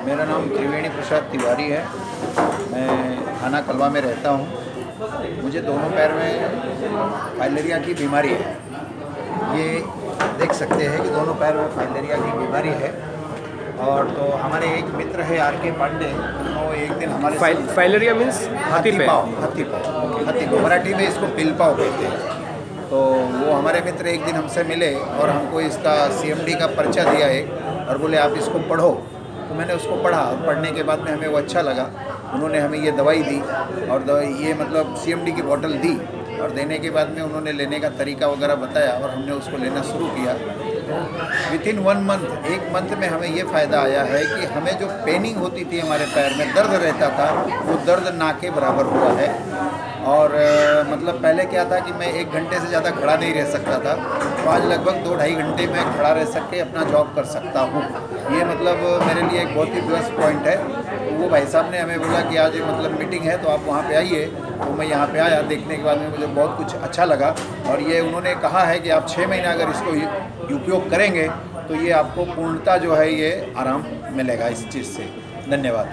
मेरा नाम त्रिवेणी प्रसाद तिवारी है। मैं थाना कलवा में रहता हूँ। मुझे दोनों पैर में फाइलेरिया की बीमारी है। ये देख सकते हैं कि दोनों पैर में फाइलेरिया की बीमारी है। और तो हमारे एक मित्र है आर के पांडे, वो एक दिन हमारे फाइलेरिया मीन्स हाथी पाँव मराठी में इसको पिलपाव कहते हैं। तो वो हमारे मित्र एक दिन हमसे मिले और हमको इसका CMD का पर्चा दिया है और बोले आप इसको पढ़ो। तो मैंने उसको पढ़ा और पढ़ने के बाद में हमें वो अच्छा लगा। उन्होंने हमें ये दवाई दी और ये मतलब CMD की बोतल दी और देने के बाद में उन्होंने लेने का तरीका वगैरह बताया और हमने उसको लेना शुरू किया। तो विथिन 1 मंथ, 1 मंथ में हमें ये फ़ायदा आया है कि हमें जो पेनिंग होती थी, हमारे पैर में दर्द रहता था, वो दर्द ना के बराबर हुआ है। और मतलब पहले क्या था कि मैं 1 घंटे से ज़्यादा खड़ा नहीं रह सकता था, तो आज लगभग 2-2.5 घंटे मैं खड़ा रह सक के अपना जॉब कर सकता हूँ। ये मतलब मेरे लिए एक बहुत ही प्लस पॉइंट है। तो वो भाई साहब ने हमें बोला कि आज मतलब मीटिंग है तो आप वहाँ पे आइए। तो मैं यहाँ पे आया, देखने के बाद में मुझे बहुत कुछ अच्छा लगा। और ये उन्होंने कहा है कि आप 6 महीना अगर इसको उपयोग करेंगे तो ये आपको पूर्णतः जो है ये आराम मिलेगा इस चीज़ से। धन्यवाद।